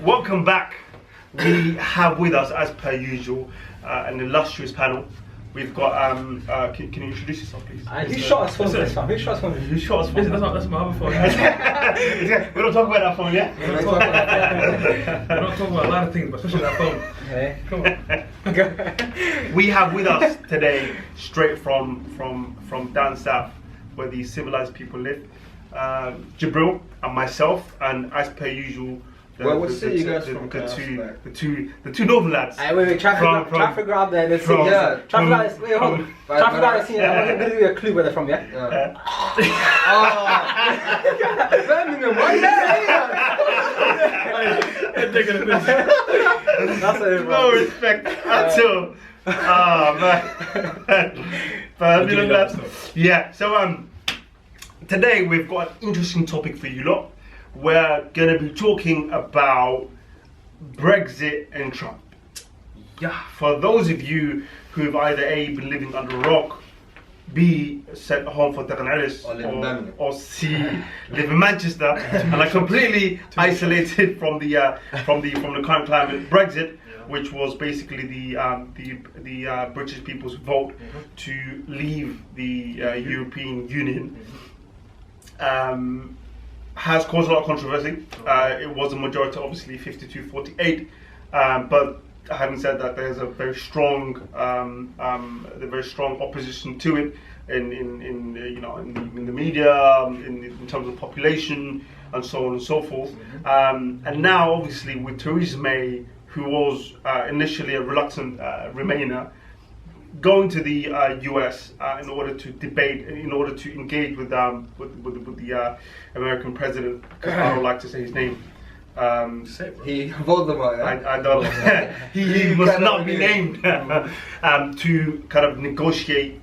Welcome back. We have with us, as per usual, an illustrious panel. We've got, can you introduce yourself, please? Who shot us phone this time? Who shot us phone? Who shot us phone? That's my other phone. We don't talk about that phone, yeah? We don't talk about a lot of things, but especially that phone. Okay. Come on. We have with us today, straight from down south, where the civilized people live, Jibril and myself, and as per usual, what city you guys from? The two northern lads. Wait, traffic grab there. Let's see. Yeah. Traffic guard. Wait, hold on. Traffic guard. I'm gonna give you a clue where they're from. Yeah. Birmingham. That's it. No respect at all. Man. Birmingham lads. Yeah. So today we've got an interesting topic for you lot. We're going to be talking about Brexit and Trump. Yeah, for those of you who've either A, been living under a rock, B, sent home for Taqan or C, live in Manchester and are completely isolated from the current climate, Brexit, which was basically the British people's vote to leave the European Union. Has caused a lot of controversy. It was a majority, obviously 52-48. But having said that, there's a very strong, opposition to it in the media, in terms of population, and so on and so forth. And now, obviously, with Theresa May, who was initially a reluctant Remainer, going to the US in order to debate, in order to engage with the American president, because I don't like to say his name. He Voldemort. I don't. he must not be named to kind of negotiate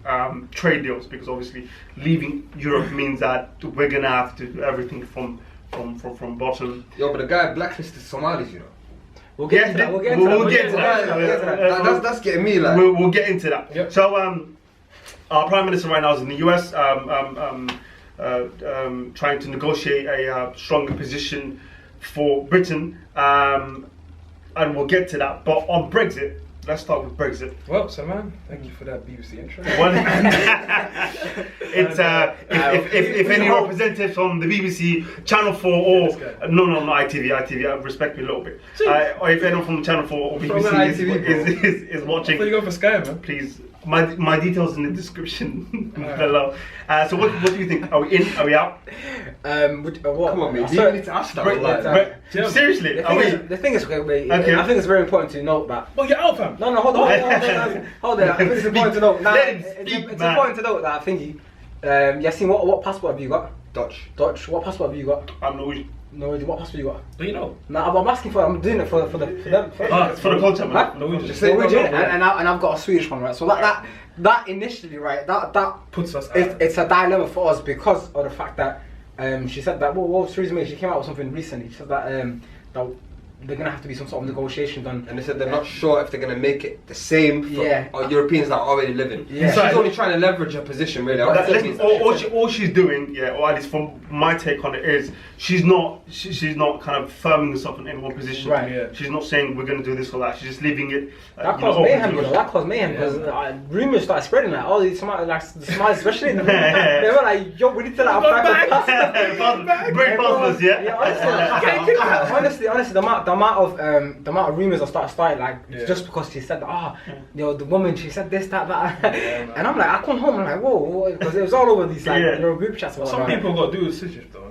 trade deals, because obviously leaving Europe means that we're gonna have to do everything from bottom. Yo, but the guy blacklisted Somalis, you know. We'll get into that. That's getting me like. We'll get into that. Yep. So our prime minister right now is in the US, trying to negotiate a stronger position for Britain, and we'll get to that. But on Brexit, let's start with Brexit. Well, Salman, thank you for that BBC intro. It's if any representatives from the BBC, Channel 4, or not ITV. Respect me a little bit. Or if anyone from Channel 4 or BBC is watching, I thought you go for Sky, man. please. My details in the description below. So what do you think? Are we in? Are we out? What? Come on, mate. You need to ask that. Seriously, The thing is, okay. I think it's very important to note that. Oh, you're out, fam. No, hold on. I think it's important to note. It's important to note that I think Yasin, what passport have you got? Dutch. What passport have you got? I'm Norwegian. Norwegian. What passport you got? Do you know? Nah, I'm asking for. I'm doing it for them. It's for the culture, man. Norwegian. Just say Norwegian, no. and I've got a Swedish one, right? So that initially, right, that Puts us out. it's a dilemma for us because of the fact that she said that. What was Theresa May? She came out with something recently. She said that that they're gonna have to be some sort of negotiation done. And they said they're not sure if they're gonna make it the same for Europeans that are already living. Yeah. She's only trying to leverage her position, really. All she's doing, or at least from my take on it, is she's not kind of firming herself in any one position. Right. Yeah. She's not saying we're going to do this or that. She's just leaving it. That caused mayhem, That caused mayhem because rumors started spreading like, the Somalis, especially in the they were like, yo, we need to apply for passport. Great passports, yeah. Honestly, the amount of rumors that started like just because she said the woman, she said this, that, and I'm like, I come home, I'm like, whoa, because it was all over these group chats. Some people got dual citizenship though.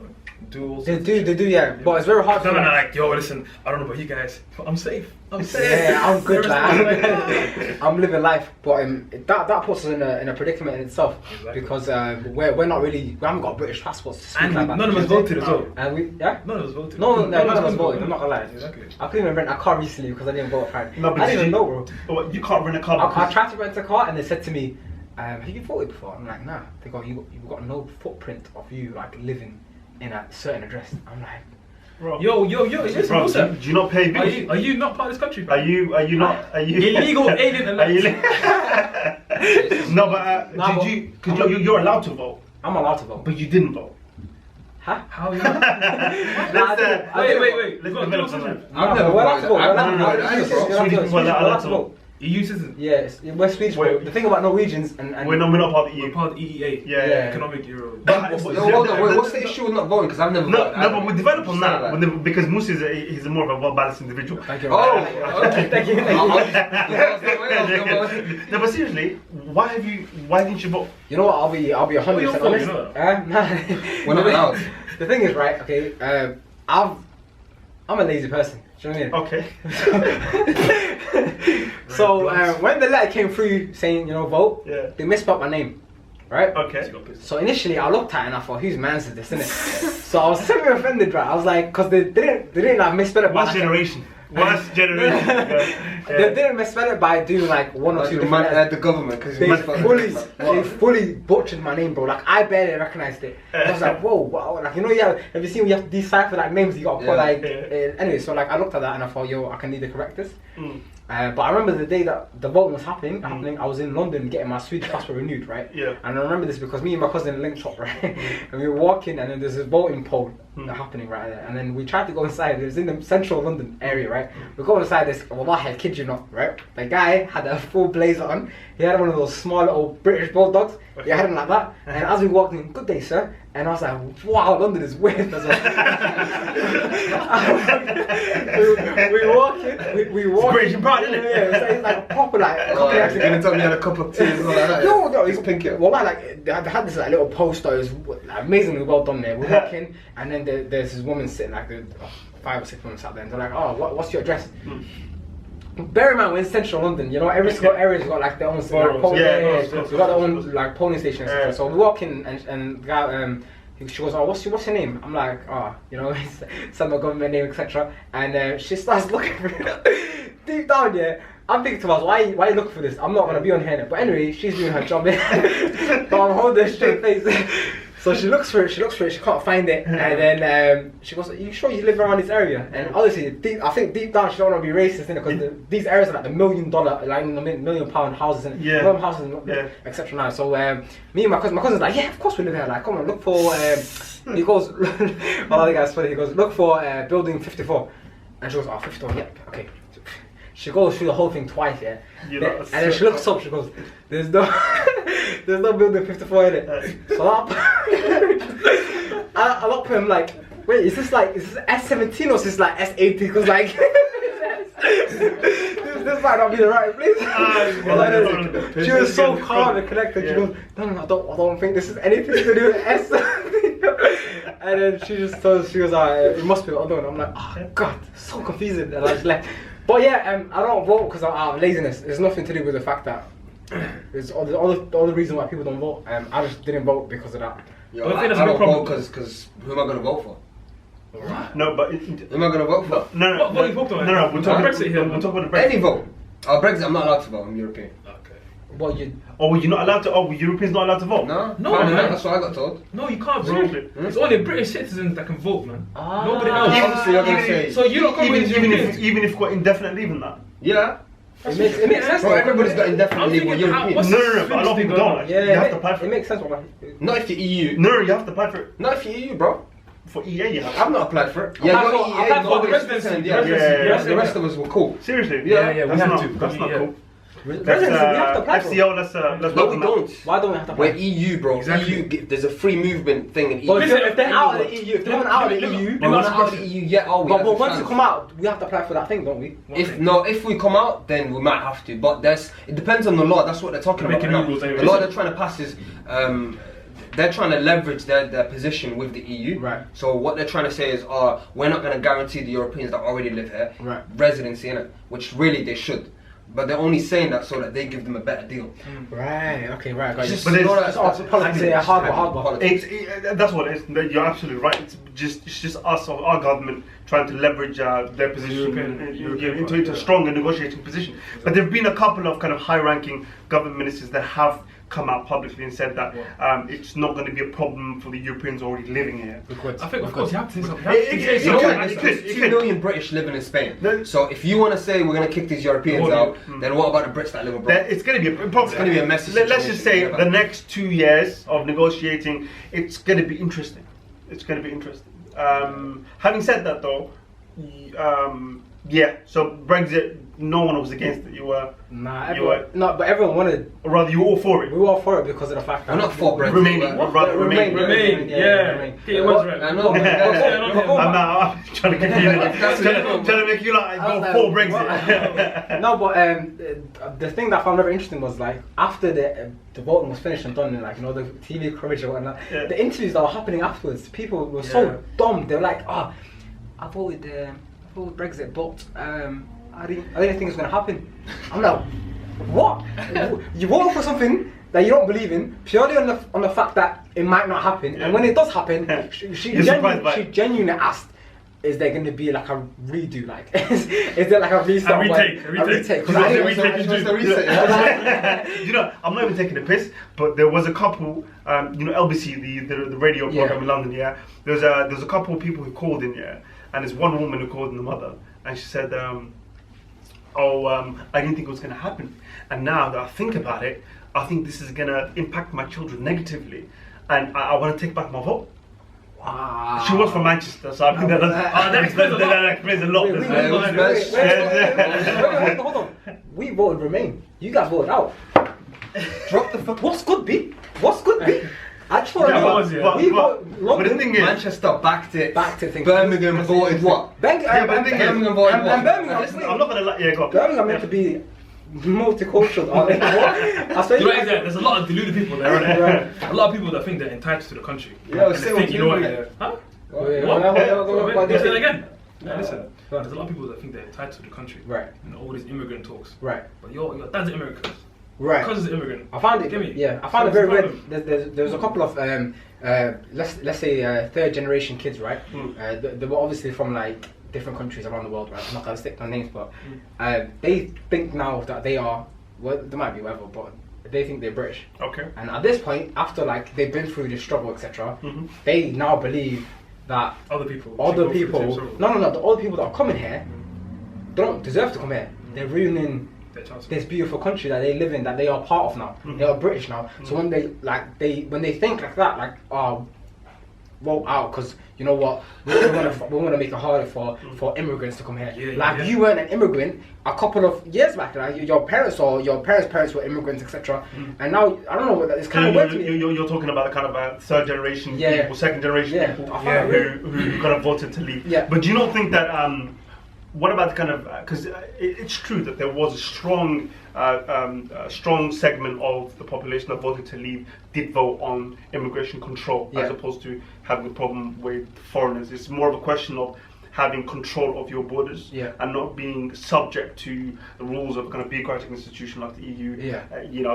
They do, yeah. But it's very hard. Some are like, yo, listen, I don't know about you guys, but I'm safe. Yeah, I'm good. I'm living life, but that puts us in a predicament in itself because we're not really. We haven't got British passports to speak and like that. None of us voted as well. And none of us voted. No, none of us voted. I'm not gonna lie. Exactly. I couldn't even rent a car recently because I didn't vote for it. No, but I didn't even know, bro. You can't rent a car. I tried to rent a car and they said to me, "Have you voted before?" I'm like, "Nah." They go, "You've got no footprint of you like living in a certain address." I'm like, bro. Yo, is Bro, Mussa? do you not pay bills? Are you not part of this country? Are you not? Are you illegal alien? No, but you're allowed to vote. I'm allowed to vote. But you didn't vote. Huh? How young? Let's Wait. develop on that. I've never We're allowed to vote. voted. We're allowed to I've vote. never voted. Swedish people are allowed to vote. EU citizen. Yes, we're Swedish. Wait. The thing about Norwegians and We're not part of the We're EU. part of the EEA. Yeah. Economic Euro. But- No, hold on, wait, what's the issue with not voting? Because I've never No, voted. no, but we develop on that Like- because Mussa he's a more of a well-balanced individual. Thank you. Oh, okay. Thank you. No, but seriously, why didn't you vote? You know what? I'll be 100% Oh, you're honest. full, you know We're not allowed. The thing is, right? Okay, I'm a lazy person. Do you know what I mean? Okay. So when the letter came through saying vote, Yeah. they misspelled my name, right? Okay. So initially I looked at it and I thought, whose man's is this, innit? So I was semi-offended, right? I was like, because they didn't like misspell it by Worst generation. Worst generation. They didn't misspell it by doing like one or two different letters. The government, because They fully butchered my name, bro. Like I barely recognized it. I was like, whoa, wow. Like have you seen when you have to decipher like names? You gotta put anyway. So like I looked at that and I thought, yo, I can either correct this. But I remember the day that the voting was happening. I was in London getting my Swedish passport renewed, right? Yeah. And I remember this because me and my cousin linked up, right? And we were walking, and then there's a voting poll happening right there. And then we tried to go inside. It was in the central London area, right? We go inside this. Wallahi, I kid you not, right? The guy had a full blazer on. He had one of those small little British bulldogs. He had him like that. And as we walked in, good day, sir. And I was like, wow, London is weird. We walk in. We walk. British and proud, isn't it? Yeah, it's like a proper like. You're gonna tell me you had a cup of tea and all like that? No, It's pink. Well, like they had this like little poster. It was like, amazingly well done there. We walk in, and then there's this woman sitting like 5 or 6 women sat there, and they're like, "Oh, what's your address?" Bear in mind, we're in central London. You know, every single area's got like their own. We've got their own like polling station, etc. So we walk in, and the guy, she goes, "Oh, what's your name?" I'm like, "Oh, it's my government name, etc." And she starts looking for it. Deep down, yeah. I'm thinking to myself, why are you looking for this? I'm not gonna be on here. But anyway, she's doing her job. But I'm holding a straight face. So she looks for it, she can't find it, and then she goes, "Are you sure you live around this area?" And obviously, I think deep down she don't want to be racist, innit? Because these areas are like the $1 million, like £1 million houses, innit? Yeah. Million houses, etc. Now, so me and my cousin's like, "Yeah, of course we live here. Like, come on, look for." He goes, well, the guy's funny. He goes, "Look for building 54," and she goes, "Oh, 54, yeah, okay." She goes through the whole thing twice, yeah. And then she looks up, she goes, there's no building 54 in it. So I look at him like, wait, is this S17 or is this like S80? Because like, this might not be the right place. She was so calm and connected. She goes, no, I don't think this is anything to do with S. And then she just goes, it must be the other one. I'm like, oh God, so confusing. And I just left. But yeah, I don't vote because of laziness. It's nothing to do with the fact that it's all the reason why people don't vote. I just didn't vote because of that. Yo, I don't vote because who am I gonna vote for? No, but who am I gonna vote for? No. What you vote on? No. We're talking Brexit here. We're talking about Brexit. Any vote. Brexit, I'm not allowed to vote. I'm European. Okay. What you? Oh, you're not allowed to. Oh, Europeans not allowed to vote. No, man. That's what I got told. No, you can't, bro. Seriously? It's only British citizens that can vote, man. Nobody Ah. else. Obviously, you're gonna say. So you don't come with Europeans. Even if you've got indefinite leave and that. Yeah. It makes sense. Bro, everybody's got indefinite leave with Europeans. No, but a lot of people don't. Yeah, You have to apply for it it. makes sense. Not if you're EU. No, you have to apply for it. Not if you're EU, bro. For EA, you have. I've not applied for it. Applied Yeah, for- you're applied EA. for Nobody's residency. concerned, Yeah. The rest of us were cool. Seriously? Yeah, we That's have not. to. That's not Yeah. cool. Residency, we have to apply for. FCO, let's No, work we on that. don't. Why don't we have to apply? We're EU, bro. Exactly. EU, there's a free movement thing in EU. But Listen, if they're out of the EU, if they're out of the EU, We're not out of the EU yet, are we? but That's the once you chance. come out, we have to apply for that thing, don't we? If we come out, then we might have to. But it depends on the law. That's what they're talking They're about. making right new rules now. anyway. The law they're trying to pass is they're trying to leverage their position with the EU. Right. So what they're trying to say is, we're not going to guarantee the Europeans that already live here Right. residency in it, which really they should. But they're only saying that so that they give them a better deal. Right. Okay. Right. Got you. Just- But it's- that's politics, yeah, hardball. Politics. That's what it is. You're absolutely right. It's just us or our government trying to leverage their position into a stronger negotiating position. But there have been a couple of kind of high-ranking government ministers that have come out publicly and said that it's not going to be a problem for the Europeans already living here. I think, of course, you have to say something. It You know could, what? it There's could. 2 million British living in Spain. No. So if you want to say we're going to kick these Europeans out, then what about the Brits that live abroad? It's going to be a problem. It's gonna be a messy Let's just say situation, the next 2 years of negotiating, it's going to be interesting. It's going to be interesting. Having said that, though, yeah. So Brexit, no one was against it. You were. Nah, but everyone wanted. Or rather, you were all for it. We were all for it because of the fact that we're not for Brexit. Remain. Yeah. It was right. I know. I'm trying to confuse you. Trying to make you like go for Brexit. No, but the thing that I found very interesting was like after the voting was finished and done, and like the TV coverage and whatnot, the interviews that were happening afterwards, people were so dumb. They were like, "Oh, I voted Brexit, but I didn't think it was going to happen." I'm like, what? You voted for something that you don't believe in purely on the fact that it might not happen, and when it does happen, she genuinely asked, "Is there going to be like a redo? Like, is there like a restart? A retake. You know, I'm not even taking the piss, but there was a couple, LBC, the radio program in London, yeah. There's a couple of people who called in, yeah, and there's one woman who called in the mother, and she said, I didn't think it was going to happen, and now that I think about it, I think this is going to impact my children negatively, and I want to take back my vote. Wow. She was from Manchester, so I think that explains a lot. Hold on. We voted Remain. You guys voted out. Drop the fuck. What's good, B? I just want to know. But the thing is, Manchester backed it. Things. Birmingham voted what? Birmingham voted what? Birmingham. I'm not gonna yeah, go on. Birmingham meant to be multicultural. Aren't they? You know, there's a lot of deluded people there, aren't there? A lot of people that think they're entitled to the country. Yeah, and they think, you know what? Huh? What? Listen again. Yeah, listen. There's a lot of people that think they're entitled to the country. Right. And all these immigrant talks. Right. But your dad's an immigrant. Right. Because he's an immigrant. I found it. I found it very weird. There's a couple of let's say third generation kids, right? They were obviously from like different countries around the world, right? I'm not gonna stick their names, but they think now that they are. Well, they might be whatever, but they think they're British. Okay. And at this point, after like they've been through this struggle, etc., they now believe that other people, the other people that are coming here don't deserve to come here. They're ruining this beautiful country that they live in, that they are part of now. They are British now. So when they think like that, like, oh, vote out because you know what, we're gonna make it harder for immigrants to come here. You weren't an immigrant a couple of years back. Like your parents or your parents were immigrants, etc. And now I don't know. It's kind of weird to me. You're talking about kind of third generation people, second generation people who kind of voted to leave. Yeah. But do you not think that? What about the kind of because it's true that there was a strong segment of the population that voted to leave did vote on immigration control as opposed to having a problem with foreigners. It's more of a question of having control of your borders and not being subject to the rules of a kind of bureaucratic institution like the EU.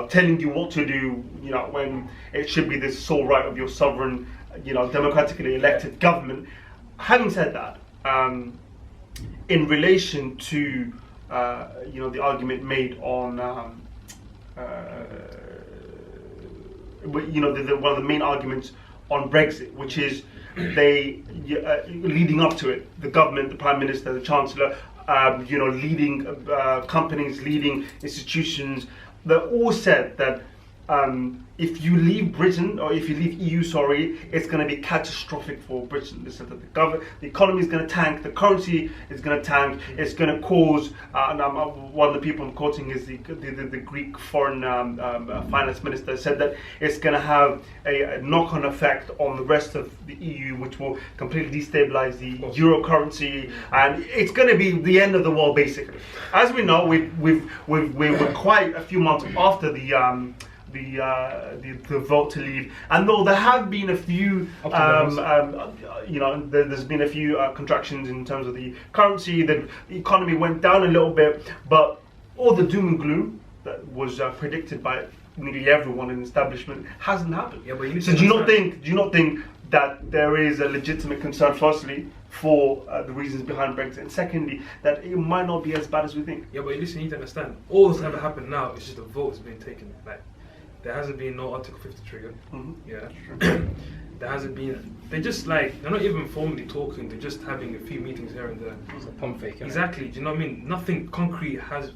Telling you what to do. When it should be the sole right of your sovereign, democratically elected government. Having said that. In relation to the argument made on one of the main arguments on Brexit, which is they leading up to it, the government, the Prime Minister, the Chancellor, leading companies, leading institutions, they all said that if you leave Britain, or if you leave EU, it's going to be catastrophic for Britain. They said that the economy is going to tank, the currency is going to tank, it's going to cause, and one of the people I'm quoting is the Greek foreign finance minister, said that it's going to have a knock-on effect on the rest of the EU, which will completely destabilize the euro currency, and it's going to be the end of the world, basically. As we know, we're quite a few months after the vote to leave, and though there have been a few, there's been a few contractions in terms of the currency, the economy went down a little bit, but all the doom and gloom that was predicted by nearly everyone in the establishment hasn't happened. So do you not think that there is a legitimate concern, firstly, for the reasons behind Brexit, and secondly, that it might not be as bad as we think? Yeah, but listen, you need to understand, all that's ever happened now is just a vote has been taken. Like, there hasn't been no Article 50 trigger. There hasn't been. They're just like, they're not even formally talking. They're just having a few meetings here and there. It's a pump fake. Exactly. Do you know what I mean? Nothing concrete has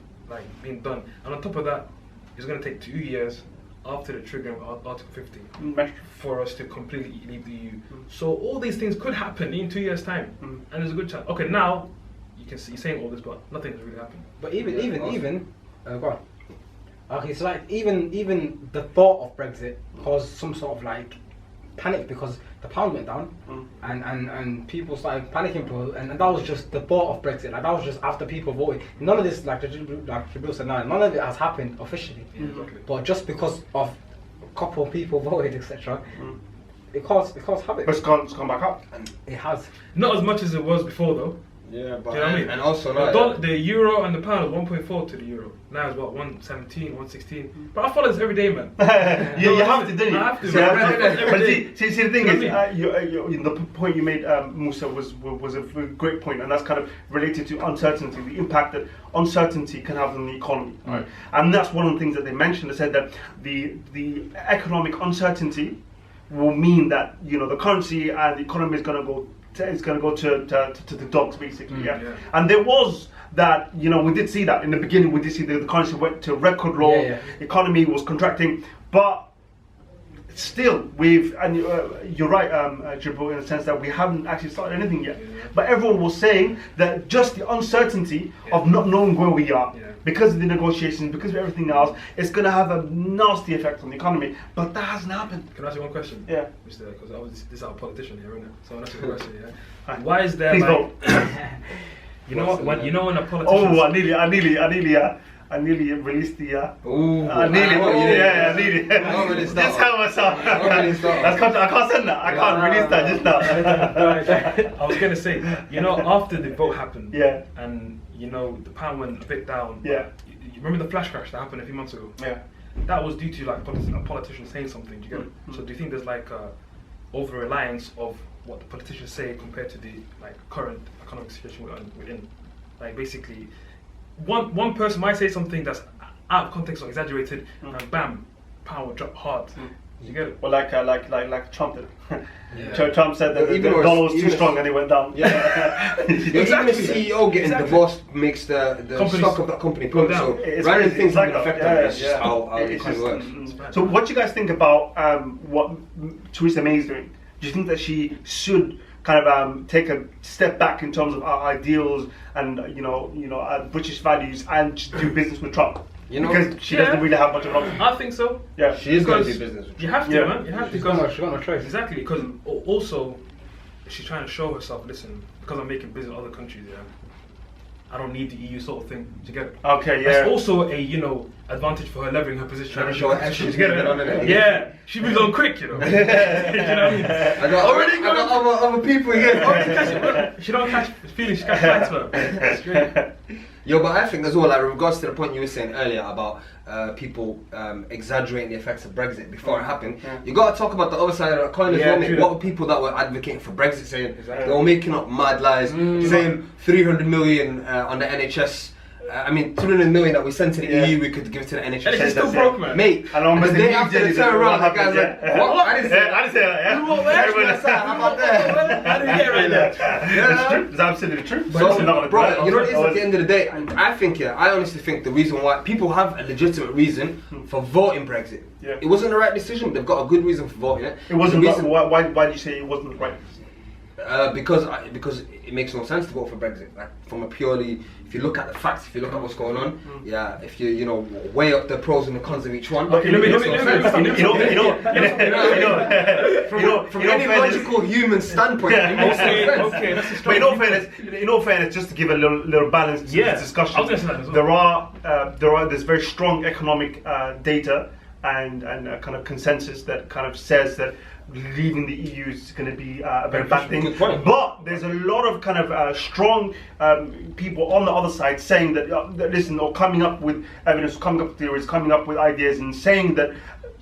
been done. And on top of that, it's going to take 2 years after the triggering of Article 50 That's for us to completely leave the EU. So all these things could happen in 2 years' time, and there's a good chance. Okay, now you can see you're saying all this, but nothing has really happened. But even go on. Okay, so like even the thought of Brexit caused some sort of like panic because the pound went down, and people started panicking, and that was just the thought of Brexit. Like that was just after people voted. None of this, like Jibril said, none of it has happened officially. Exactly. But just because of a couple of people voted, etc., it caused havoc. But it's come back up. It has. Not as much as it was before, though. Yeah, but Do you know what I mean? and also the euro and the pound was 1.4 to the euro. Now it's what 117, 116. But I follow this every day, man. You have to, don't you? I have to. You have man. to. Every But day. see, the thing You is, know the point you made, Mussa, was a great point, and that's kind of related to uncertainty, the impact that uncertainty can have on the economy. Right. And that's one of the things that they mentioned. They said that the economic uncertainty will mean that the currency and the economy is going to go. It's going to go to the dogs, basically. Yeah. And there was that, we did see that in the beginning. We did see the currency went to record low. Economy was contracting, but still, you're right, Jibril, in the sense that we haven't actually started anything yet. But everyone was saying that just the uncertainty of not knowing where we are, because of the negotiations, because of everything else, it's going to have a nasty effect on the economy. But that hasn't happened. Can I ask you one question? Yeah. Because this is our politician here, isn't it? So I'll ask you a question. Yeah. Why is there Please like? vote. You know what? When a politician. Oh, I nearly released the. Ooh, I nearly. Just Just how myself. I can't send that. I can't release that just now. I was gonna say, after the vote happened, and the pound went a bit down. Yeah. You remember the flash crash that happened a few months ago? Yeah. That was due to like a politician saying something. Do you get it? So do you think there's like a over reliance of what the politicians say compared to the like current economic situation we're in? Like basically, one person might say something that's out of context or exaggerated, and bam, pound will drop hard. You get it? Well, like Trump did. Trump said that the dollar was too strong and it went down. Exactly. Even the CEO getting divorced makes the stock of that company go down. So random things that affect them. It's just how it kind of works. So what do you guys think about what Theresa May is doing? Do you think that she should kind of take a step back in terms of our ideals and British values and just do business with Trump? Because she doesn't really have much of an option. I think so. Yeah, she is going to do business with Trump. You have to, man. You have to. She's got no choice. Exactly, because also she's trying to show herself. Listen, because I'm making business with other countries. I don't need the EU sort of thing to get it. Okay, That's also a advantage for her leveraging her position. Trying to show her to get it. Yeah, she moves on quick, you know what I mean? I got other people here. She don't catch feelings, she catch flights, man. It's great. Yo, but I think as well, like in regards to the point you were saying earlier about people exaggerating the effects of Brexit before it happened, you got to talk about the other side of the coin as well. Mate. What were people that were advocating for Brexit saying? They were making up mad lies, saying 300 million on the NHS. 200 million that we sent to the EU, we could give to the NHS. And it's still broke, man. Mate, and the day after they turn around, the guy's like, what? I didn't say that. How about that? I didn't get it right there. It's true. It's absolutely true. So, bro, you know what it is at the end of the day? I think, I honestly think the reason why people have a legitimate reason for voting Brexit. Yeah. It wasn't the right decision, they've got a good reason for voting it. It wasn't. Why do you say it wasn't the right decision? Because it makes no sense to vote for Brexit. Like from a purely, if you look at the facts, if you look at what's going on, if you weigh up the pros and the cons of each one. Okay, from any logical human standpoint, it makes sense. Okay, that's a but strong. in all fairness, just to give a little balance to this discussion, I was gonna say that as well. there's very strong economic data and kind of consensus that kind of says that leaving the EU is going to be a very bad thing. But there's a lot of kind of strong people on the other side saying that, listen, or coming up with evidence, coming up with theories, coming up with ideas, and saying that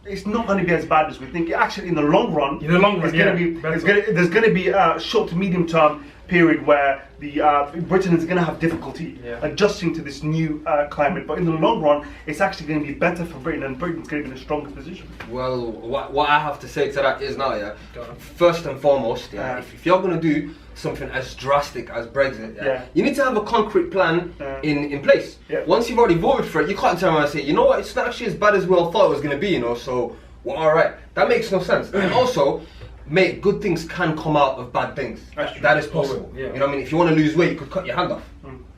it's not going to be as bad as we think. Actually, in the long run, there's going to be short to medium term period where the Britain is going to have difficulty adjusting to this new climate. But in the long run, it's actually going to be better for Britain, and Britain's going to be in a stronger position. Well, what I have to say to that is now, first and foremost, if you're going to do something as drastic as Brexit, you need to have a concrete plan in place. Once you've already voted for it, you can't turn around and say, you know what, it's not actually as bad as we all thought it was going to be, you know, so we're alright. That makes no sense. And also, mate, good things can come out of bad things. That is possible. You know what I mean? If you want to lose weight, you could cut your hand off.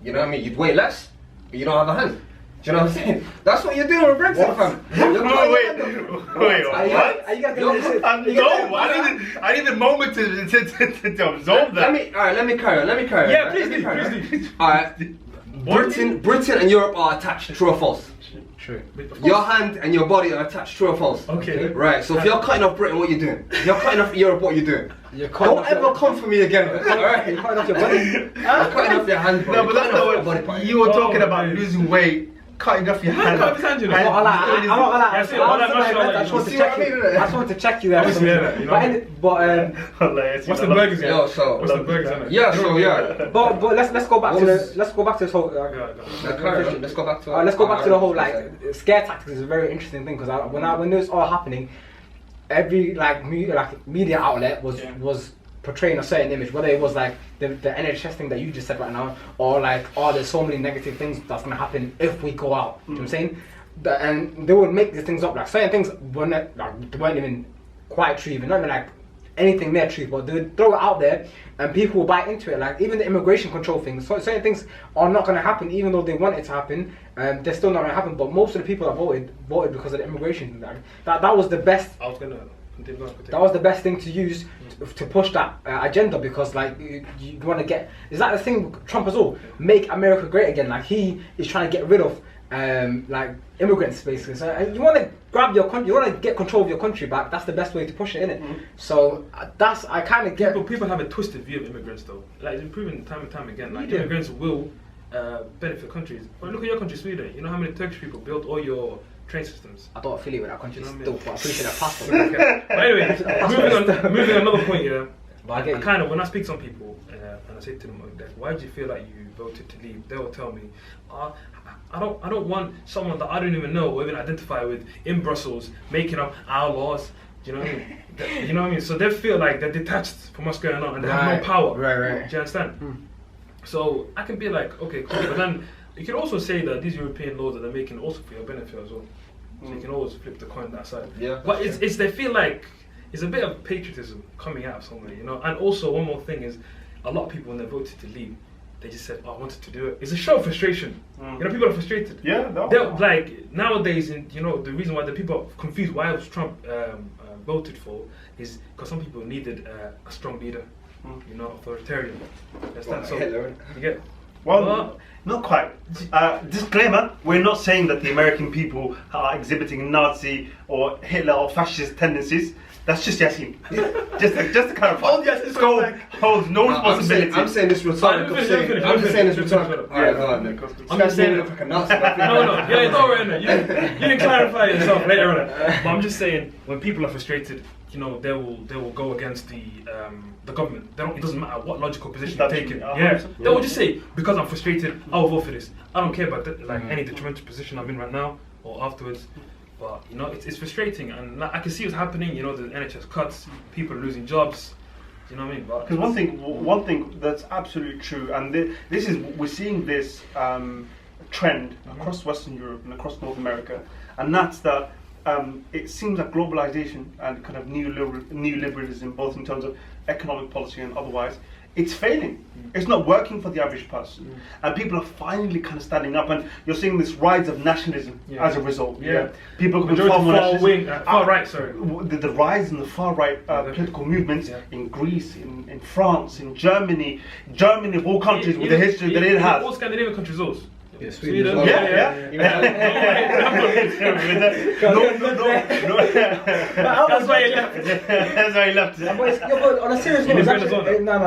You know what I mean? You'd weigh less, but you don't have a hand. Do you know what I'm saying? That's what you're doing with Brexit, fam. Wait, what? Are you guys going to No, I need a moment to absorb that. Let me carry on. Yeah, please do. Alright. Britain and Europe are attached, true or false? True. Your hand and your body are attached, true or false? Okay. Right, so if you're cutting off Britain, what are you doing? If you're cutting off Europe, what are you doing? Don't ever come for me again. Alright? You're cutting off your body. You're cutting off your hand, bro. No, but that's not what you were talking about, losing weight. Cutting off your hand. I just want to check you there. What's the burgers? What's the burgers? But let's go back to this whole. Let's go back to. Let's go back to the whole scare tactics is a very interesting thing because when this was all happening, every media outlet was portraying a certain image, whether it was like the NHS thing that you just said right now, or like, oh, there's so many negative things that's gonna happen if we go out. You know what I'm saying? And they would make these things up, like certain things weren't even quite true, even not even like anything near truth, but they would throw it out there and people will buy into it. Like even the immigration control things, so certain things are not gonna happen even though they want it to happen. They're still not gonna happen. But most of the people that voted because of the immigration thing. That was the best. That was the best thing to use to push that agenda, because like you want to get, is that the thing with Trump as well, make America great again. Like he is trying to get rid of like immigrants basically. So you want to grab your country, you want to get control of your country back. That's the best way to push it, innit? So that's, I kind of get. People have a twisted view of immigrants though. Like it's been proven time and time again. Like immigrants will benefit countries. But look at your country, Sweden. You know how many Turkish people built all your train systems? I don't affiliate with that country still, but I appreciate that passport. But anyway, moving on another point, But I kind of, when I speak to some people and I say to them, why do you feel like you voted to leave? They will tell me, I don't want someone that I don't even know or even identify with in Brussels making up our laws. Do you know what I mean? You know what I mean? So they feel like they're detached from what's going on and they have no power. Right. Do you understand? So I can be like, okay, cool. But then you can also say that these European laws that they're making also for your benefit as well. So you can always flip the coin that side. Yeah. But it's they feel like it's a bit of patriotism coming out of somewhere, you know. And also one more thing is, a lot of people when they voted to leave, they just said, "Oh, I wanted to do it." It's a show of frustration. You know, people are frustrated. Yeah, no. They're, like nowadays, you know, the reason why the people are confused why was Trump voted for is because some people needed a strong leader, you know, authoritarian. Understand? So you get. Well, not quite. Disclaimer, we're not saying that the American people are exhibiting Nazi or Hitler or fascist tendencies. That's just Yasin. just to clarify. Oh, yes, it's SSCOPE holds no responsibility. I'm saying this rhetorical thing. I'm just saying this rhetorical. Alright, go on then. I'm just saying look like a Nazi. No, yeah, it's alright. You can clarify yourself later on. But I'm just saying, when people are frustrated, you know, they will go against the government. It doesn't matter what logical position you're taking. Yeah, they will just say, because I'm frustrated, I'll vote for this. I don't care about any detrimental position I'm in right now or afterwards. But you know, it's frustrating, and I can see what's happening. You know, the NHS cuts, people are losing jobs. You know what I mean? Because one thing that's absolutely true, and we're seeing this trend across Western Europe and across North America, and that's that. It seems like globalization and kind of neoliberalism, both in terms of economic policy and otherwise, it's failing. It's not working for the average person, and people are finally kind of standing up. And you're seeing this rise of nationalism as a result. People coming far right. Sorry, the rise in the far right political movements in Greece, in France, in Germany of all countries with the history that it has. All Scandinavian countries, Yeah, Sweden. Sweden. That's why he left. That's why he left. But on a serious note, it's actually, no.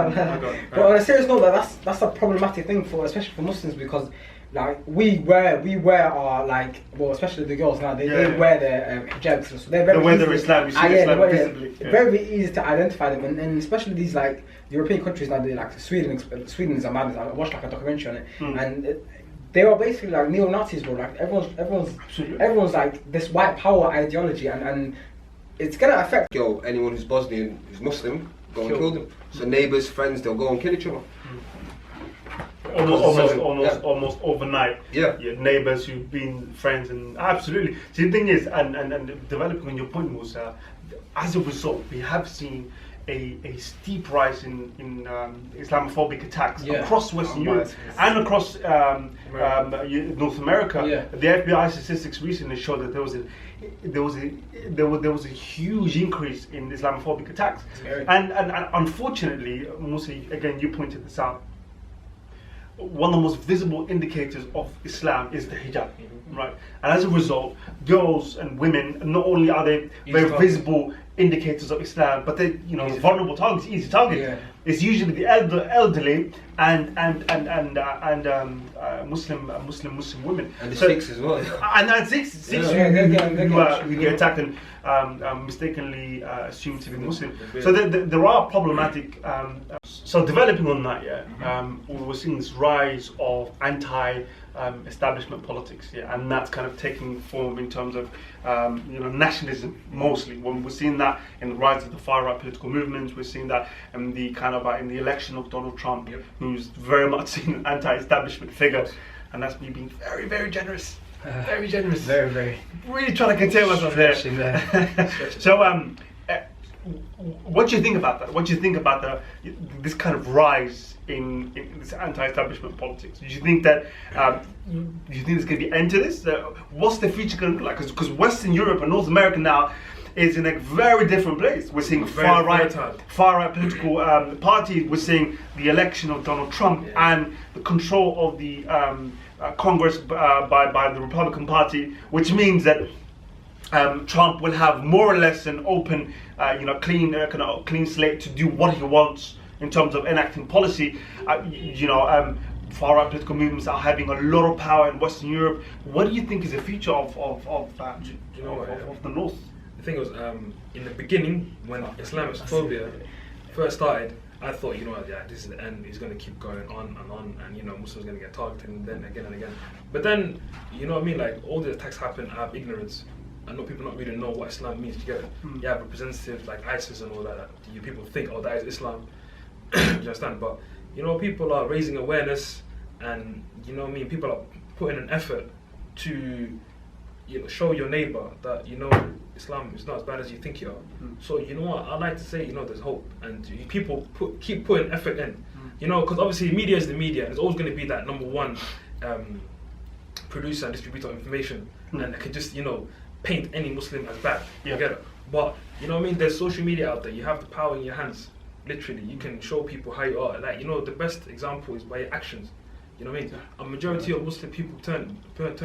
But on a serious note, that's a problematic thing for, especially for Muslims, because like we wear our like, well, especially the girls now, they wear their hijabs, so they're very wear their Islam, visibly. Very easy to identify them, and especially these like European countries now, they like Sweden is a madness. I watched like a documentary on it, and they are basically like neo-Nazis, bro. Like everyone's like this white power ideology, and it's gonna affect. Yo, anyone who's Bosnian, who's Muslim, go and kill them. So neighbours, friends, they'll go and kill each other. Almost overnight. Yeah. Neighbours who've been friends, and absolutely. See, the thing is, and developing on your point, Mussa, as a result, we have seen a steep rise in Islamophobic attacks across Western Europe and across North America. Yeah. The FBI statistics recently showed that there was a huge increase in Islamophobic attacks, and unfortunately, Mussa, again, you pointed this out. One of the most visible indicators of Islam is the hijab, right? And as a result, girls and women, not only are they very visible indicators of Islam, but they're vulnerable targets, easy targets. Yeah. It's usually the elderly and Muslim women. And the Sikhs as well. And Sikhs who get attacked and mistakenly assumed to be Muslim. So there are problematic. So developing on that, we're seeing this rise of anti-establishment politics, and that's kind of taking form in terms of nationalism mostly. When we're seeing that in the rise of the far-right political movements, we're seeing that in the in the election of Donald Trump, who's very much seen an anti-establishment figure, and that's me being very, very generous. Very generous. Very, very. Really trying to contain myself there. So, what do you think about that? What do you think about this kind of rise in this anti-establishment politics? Do you think that do you think there's going to be an end to this? What's the future going to look like? Because Western Europe and North America now is in a very different place. We're seeing far right political parties. We're seeing the election of Donald Trump and the control of the Congress by the Republican Party, which means that Trump will have more or less an open, clean slate to do what he wants in terms of enacting policy. Far-right political movements are having a lot of power in Western Europe. What do you think is the future of the North? The thing was, in the beginning, when Islamophobia first started, I thought, this is the end. It's going to keep going on, and Muslims going to get targeted, and then again and again. But then, like all the attacks happen out of ignorance. I know people not really know what Islam means together. You have representatives like ISIS and all that. People think, that is Islam. Do you understand? But people are raising awareness, and people are putting an effort to show your neighbor that Islam is not as bad as you think you are. So what I like to say, there's hope, and people keep putting effort in. Because obviously media is the media, and it's always going to be that number one producer and distributor of information, and it can just paint any Muslim as bad. You get it? But there's social media out there. You have the power in your hands. Literally, you can show people how you are. Like the best example is by your actions. You know what I mean? A majority of Muslim people turn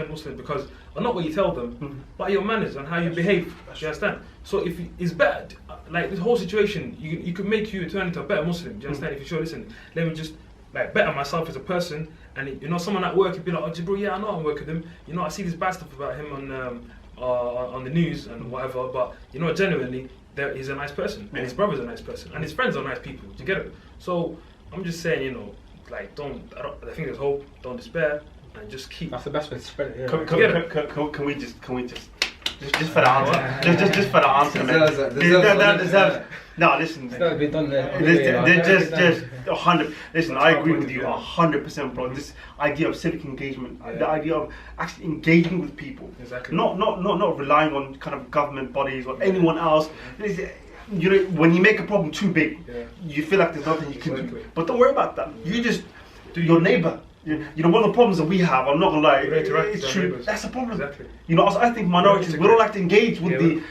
Muslim because, or not what you tell them, but your manners and how you behave. Do you understand? So if it's bad, like this whole situation, you could make you turn into a better Muslim. Do you understand? If you show, listen, let me just better myself as a person, and someone at work would be like, oh Jibril, yeah, I know I'm working with him. I see this bad stuff about him on the news and whatever, but genuinely, he's a nice person, and his brother's a nice person, and his friends are nice people. Do you get it? So I'm just saying, I think there's hope. Don't despair, and just keep. That's the best way to spread it. Can we just for the answer? Just for the answer, man. No, listen. It's got to be done there. Just 100. Listen, I agree with you 100%, bro. This idea of civic engagement, the idea of actually engaging with people, exactly. Not relying on kind of government bodies or anyone else. When you make a problem too big, you feel like there's nothing you can do. But don't worry about that. You just do your neighbor. One of the problems that we have, I'm not gonna lie, it's true. Neighbors. That's a problem. Exactly. I think minorities, we don't like to engage with the,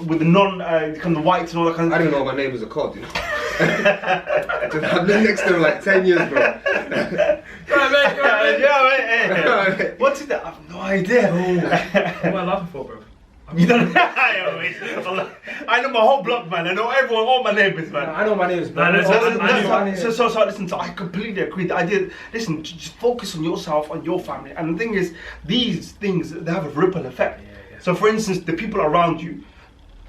with the non, kind of whites and all that kind of. I don't know what my neighbors are called. I've been next to them like 10 years, bro. Right, mate. You alright, mate? Yeah, mate. What's it? I have no idea. What am I laughing for, bro? You don't know. I know my whole block, man. I know everyone, all my neighbours, man. I know my neighbours, Nah, bro. So listen, I completely agree. The idea, listen, just focus on yourself, on your family. And the thing is, these things, they have a ripple effect. Yeah. So for instance, the people around you,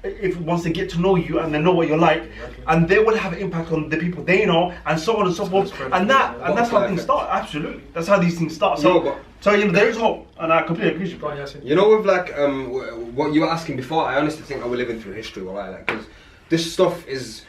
if once they get to know you and they know what you're like, and they will have an impact on the people they know, and so on and so forth. And that's how things start. Absolutely, that's how these things start. So you know, there is hope, and I completely agree with you. Yasin. You know, with like what you were asking before, I honestly think that we're living through history, like, because this stuff is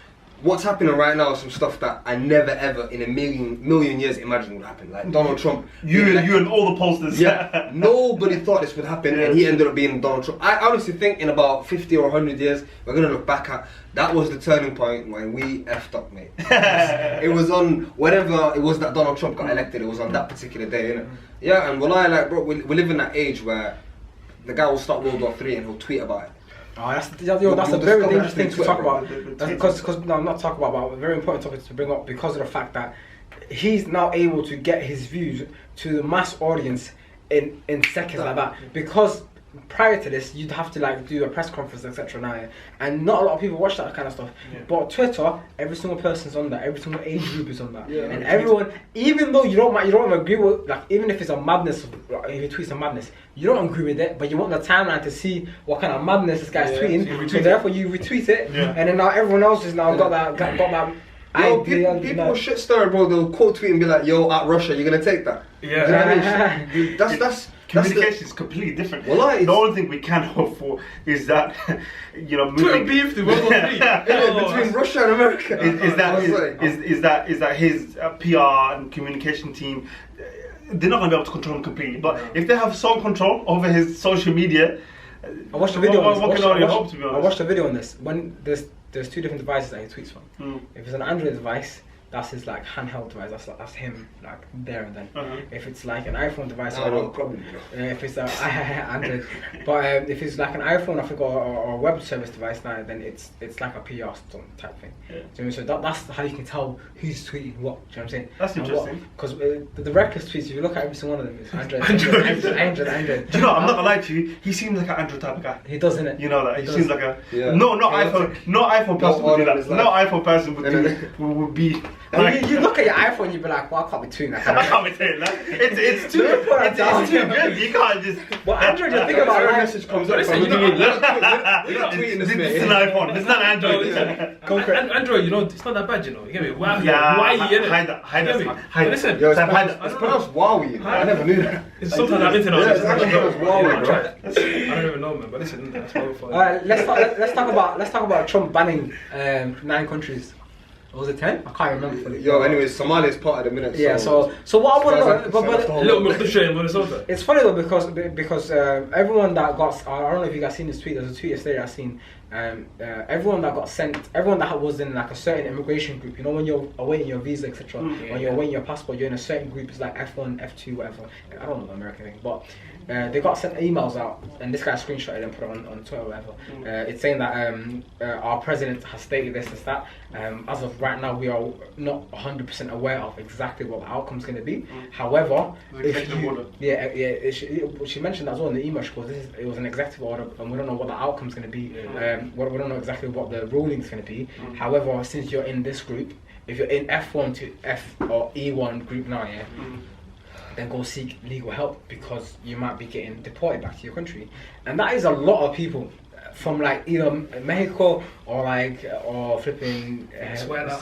what's happening right now. Is some stuff that I never ever in a million years imagined would happen. Like Donald Trump, you and all the posters. Yeah, nobody thought this would happen, and he ended up being Donald Trump. I honestly think in about 50 or 100 years, we're gonna look back at that was the turning point when we effed up, mate. It was on whatever it was that Donald Trump got elected. It was on that particular day, innit? Yeah, and bro, we live in that age where the guy will start World War III and he'll tweet about it. Oh, that's a very dangerous thing to talk about. Because no, I'm not talking about a very important topic to bring up because of the fact that he's now able to get his views to the mass audience in seconds like that. Because prior to this, you'd have to like do a press conference, etc. Now, and not a lot of people watch that kind of stuff. Yeah. But Twitter, every single person's on that. Every single age group is on that. Yeah, and everyone, even though you don't agree with, like, even if it's a madness, if he tweets a madness, you don't agree with it, but you want the timeline to see what kind of madness this guy's tweeting. So therefore, you retweet it, and then now everyone else has now got that. Yo, people shit stir, bro. They'll quote tweet and be like, "Yo, at Russia, you're gonna take that." Yeah, you know what I mean? That's communication is completely different. Well, the only thing we can hope for is that, you know, Twitter beef to World War III between Russia and America. Is that his PR and communication team? They're not gonna be able to control him completely, but if they have some control over his social media, I watched a video on this. I watched a video on this. When there's two different devices that he tweets from. If it's an Android device, that's his like handheld device. That's him like there and then. If it's like an iPhone device, if it's Android, but if it's like an iPhone, I think, or a web service device now, then it's like a PR stunt type thing. Yeah. Do you know, so that's how you can tell who's tweeting what. Do you know what I'm saying? That's interesting. Because the reckless tweets, if you look at every single one of them, it's Android. Do you know? I'm not gonna lie to you. He seems like an Android type of guy. He does, innit? You know that. He seems like a not iPhone person would do that. No iPhone person would be. Like, you look at your iPhone, you'd be like, well, I can't be tweeting that. I can't be saying that. It's too good. You can't just. Well, Android, you think about a message comes up. We're not tweeting this, mate. This is an iPhone. It's not Android. Android, you know, it's not that bad, you know. You get me? Why? Hide that. Listen, it's pronounced Wowie. I never knew that. It's sometimes I'm into it. It's actually pronounced Wowie, bro. I don't even know, man. But listen, that's powerful. Let's talk about Trump banning 9 countries. Or was it 10? I can't remember. Yo, anyways, Somalia is part of the minute. Yeah, so what I want to know, a little bit of the shit in Minnesota. It's funny though because everyone that got, I don't know if you guys seen this tweet. There's a tweet yesterday I seen. Everyone that got sent, everyone that was in like a certain immigration group. You know, when you're awaiting your visa, etc. When you're awaiting your passport, you're in a certain group. It's like F1, F2, whatever. I don't know the American thing, but. They got sent emails out, and this guy screenshotted and put it on Twitter or whatever. It's saying that our president has stated this and that. As of right now, we are not 100% aware of exactly what the outcome's going to be. However, she mentioned that as well in the email. She goes, it was an executive order, and we don't know what the outcome's going to be. We don't know exactly what the ruling's going to be. However, since you're in this group, if you're in F1 to F or E1 group now, then go seek legal help because you might be getting deported back to your country, and that is a lot of people from like either Mexico or flipping Venezuela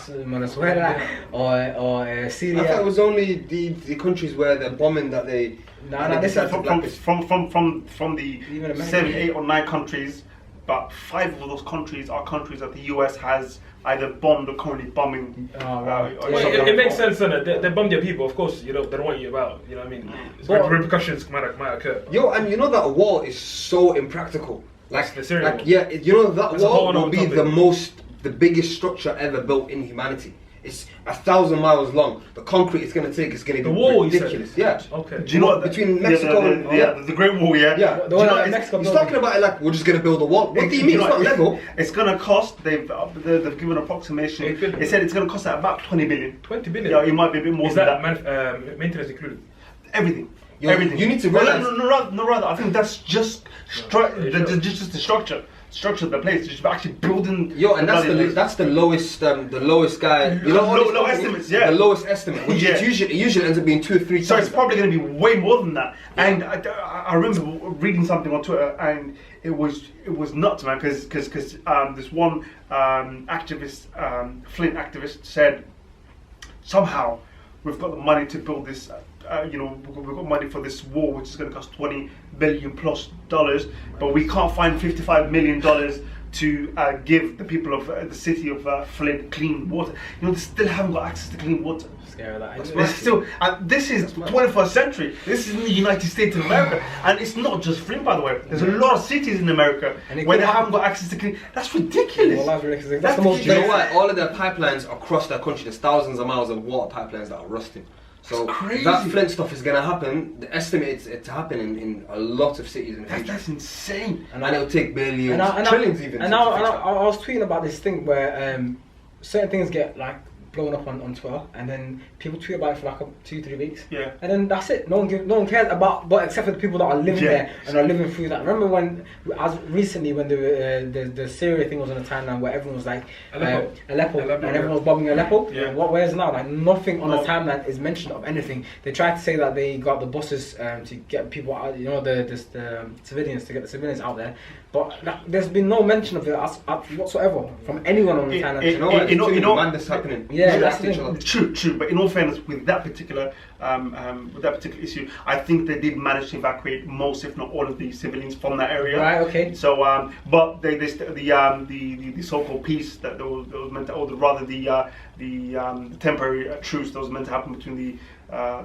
or Syria. I thought it was only the countries where they're bombing that they. No, this is from the 7, 8 or 9 countries. But 5 of those countries are countries that the US has either bombed or currently bombing. It makes sense, doesn't it? They bombed your people, of course. You know, they don't want you about. You know what I mean? But repercussions might occur. Yo, and you know that war is so impractical. You know that war will be the biggest structure ever built in humanity. It's 1,000 miles long. The concrete it's going to take is going to be The wall, ridiculous. you said? Yeah. Okay. Do you know what Between Mexico and the Great Wall? Yeah. Yeah. The Do one you know, that it's- Mexico he's building. talking about it like we're just going to build a wall. What do you mean? It's not level. It's gonna cost. They've given an approximation. 8 billion. They said it's gonna cost about 20 billion. 20 billion. Yeah, it might be a bit more Is than that that. maintenance included? Everything. You need to Well, realize. no, rather. I think that's just just the structure of the place. Just actually building. Yo, and that's the lowest guy. You know, all these Low companies, estimates, yeah. The lowest estimate, which Yeah. it usually ends up being 2 or 3 So times. it's probably going to be way more than that. And I remember reading something on Twitter, and it was nuts, man. Because this one activist, Flint activist, said somehow we've got the money to build this. We've got money for this wall, which is going to cost $20 billion plus, but we can't find $55 million to give the people of the city of Flint clean water. They still haven't got access to clean water. Scary that. There's still, this is 21st century. This is in the United States of America, and it's not just Flint, by the way. There's a lot of cities in America where they haven't got access to clean. That's ridiculous. Well, that's ridiculous. That's the most. Do you know what? All of their pipelines across their country, there's thousands of miles of water pipelines that are rusting. So That's crazy. that Flint stuff is going to happen. The estimate is it to happen in a lot of cities in the future. That's insane. And it'll take billions, And trillions even. And to now, fix that. I was tweeting about this thing where certain things get like blown up on Twitter, and then people tweet about it for like 2-3 weeks. Yeah. And then that's it. No one cares about, but except for the people that are living there and are living through that. Remember when, as recently, when the Syria thing was on the timeline where everyone was like Aleppo, and everyone was bombing Aleppo. Yeah. Whereas now, like nothing on the timeline is mentioned of anything. They tried to say that they got the buses to get people out, the civilians, to get the civilians out there. But there's been no mention of it whatsoever from anyone on the timeline. You know what? It's too many madness happening. Yeah, that's Next to each the other. True. But in all fairness, with that particular issue, I think they did manage to evacuate most, if not all, of the civilians from that area. Right. Okay. So, but the so-called peace that was meant to, or rather the temporary truce that was meant to happen between the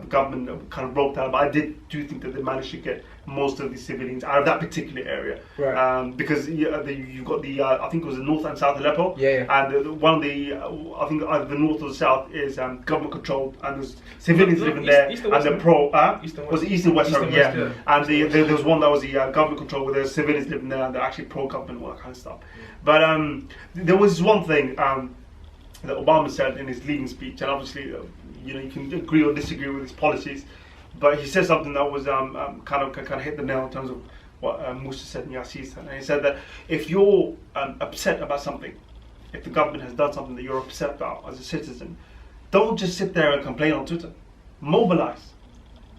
government kind of broke down. But I do think that they managed to get most of the civilians out of that particular area. Right. Because you've got I think it was the north and south Aleppo. Yeah. And one of I think either the north or the south is government controlled, and there's civilians living there, East and and West, they're pro. East and Was West. it east and west? East Sorry, and West, yeah. And there was one that was the government control, where there's civilians living there, and they're actually pro-government, all that kind of stuff. But there was this one thing that Obama said in his leading speech, and obviously, you can agree or disagree with his policies, but he said something that was kind of hit the nail in terms of what Mussa said and Yasin said. And he said that if you're upset about something, if the government has done something that you're upset about as a citizen, don't just sit there and complain on Twitter. Mobilize.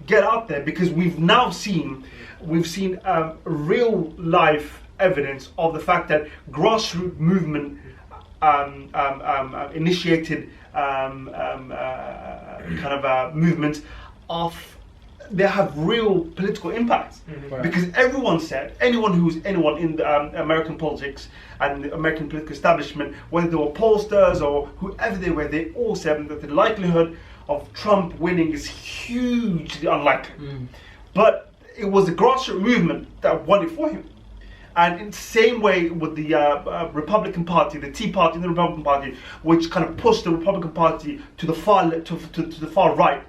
Get out there, because we've seen real life evidence of the fact that grassroots movement initiated movements they have real political impacts. Right. Because anyone who's in the American politics and the American political establishment, whether they were pollsters or whoever they were, they all said that the likelihood of Trump winning is hugely unlikely. But it was the grassroots movement that won it for him. And in the same way with the Republican Party, the Tea Party and the Republican Party, which kind of pushed the Republican Party to the far to the far right,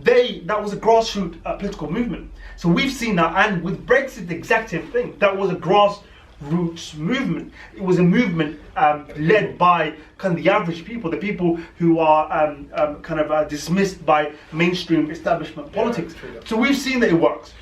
that was a grassroots political movement. So we've seen that, and with Brexit, the exact same thing. That was a grassroots movement. It was a movement led by kind of the average people, the people who are dismissed by mainstream establishment politics. So we've seen that it works.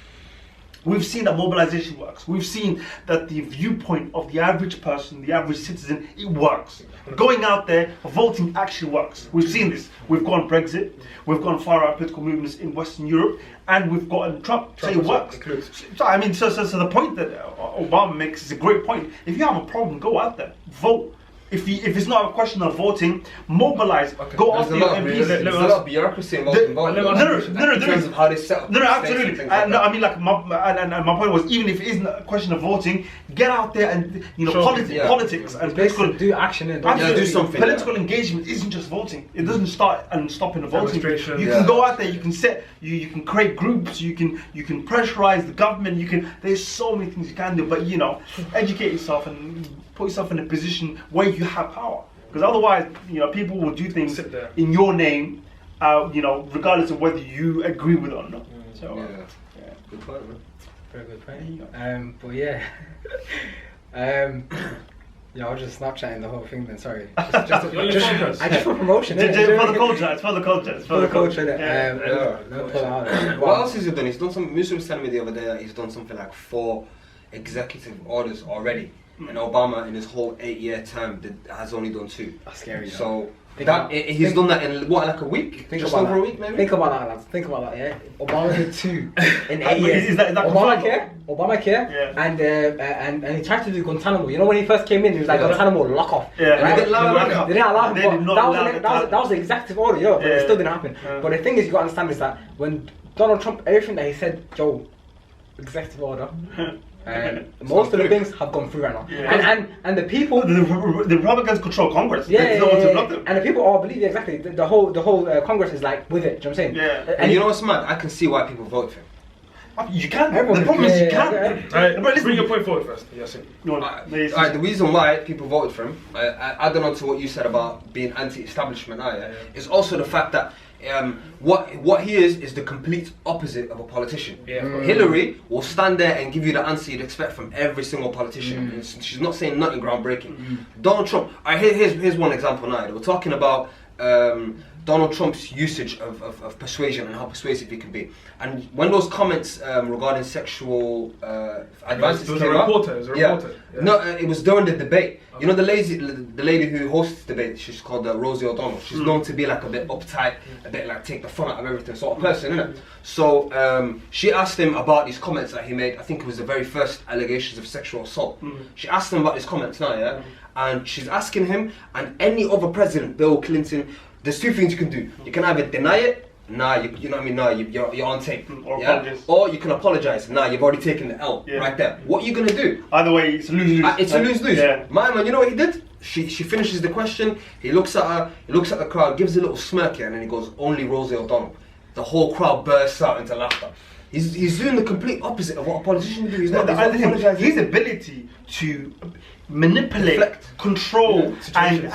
We've seen that mobilization works. We've seen that the viewpoint of the average person, the average citizen, it works. Going out there, voting actually works. We've seen this. We've gone Brexit, we've gone far-right political movements in Western Europe, and we've gotten Trump. So it works. So the point that Obama makes is a great point. If you have a problem, go out there, vote. If it's not a question of voting, mobilize. Okay. Go after your MPs. There's a lot of bureaucracy involved in terms of how they set up. No, absolutely. My point was, even if it isn't a question of voting, get out there and politics and political do action in. do something. Political engagement isn't just voting. It doesn't start and stop in the voting. Demonstration. You can go out there. You can you can create groups. You can pressurize the government. There's so many things you can do. But educate yourself and put yourself in a position where you have power. Because otherwise, people will do things Sit there. in your name, regardless of whether you agree with it or not. So, Yeah. Good point, man. Very good point. But yeah. Yeah, I was just Snapchatting the whole thing then, sorry. Just for promotion, Just innit? for the culture, it's for the culture. It's For the culture, innit? Yeah. What else has he done? He's done some. Mussa was telling me the other day that he's done something like 4 executive orders already, and Obama in his whole 8-year term has only done 2. That's scary. So he's done that in what, like a week? Just over a week, maybe. Think about that, lads. Think about that. Yeah, Obama did 2 in 8 years. Is that Obamacare, yeah. and he tried to do Guantanamo. You know when he first came in, he was like Guantanamo lock off. Yeah. Right? They didn't allow him. They didn't allow him. But that was the executive order, but it still didn't happen. Yeah. But the thing is, you got to understand is that when Donald Trump, everything that he said, executive order. Most of the things have gone through right now, and the people, the Republicans control Congress. There's no one to block them. And the people all believe it, exactly. The whole Congress is like with it. Do you know what I'm saying? Yeah. And you know what's mad? I can see why people vote for him. You can. Everyone The problem is you can. can. Alright, But listen, bring your point forward first, Yasin. Alright, the reason why people voted for him, I don't know to what you said about being anti-establishment, is also the fact that what he is the complete opposite of a politician. Hillary will stand there and give you the answer you'd expect from every single politician. She's not saying nothing groundbreaking. Donald Trump, here's one example now. They were talking about Donald Trump's usage of persuasion and how persuasive he can be. And when those comments regarding sexual advances It was came a up, reporter. Yeah. No, it was during the debate. Okay. You know the lady who hosts the debate, she's called Rosie O'Donnell. She's known to be like a bit uptight, a bit like take the fun out of everything sort of person, innit? So she asked him about these comments that he made. I think it was the very first allegations of sexual assault. She asked him about these comments now, and she's asking him and any other president, Bill Clinton, there's 2 things you can do. You can either deny it, you know what I mean, you're on tape. Or you can apologise, you've already taken the L right there. What are you going to do? Either way, it's a lose-lose. It's a lose-lose. Yeah. My man, you know what he did? She finishes the question, he looks at her, he looks at the crowd, gives a little smirk here, and then he goes, only Rosie O'Donnell. The whole crowd bursts out into laughter. He's doing the complete opposite of what a politician would do. He's not apologising. His ability to manipulate, control, and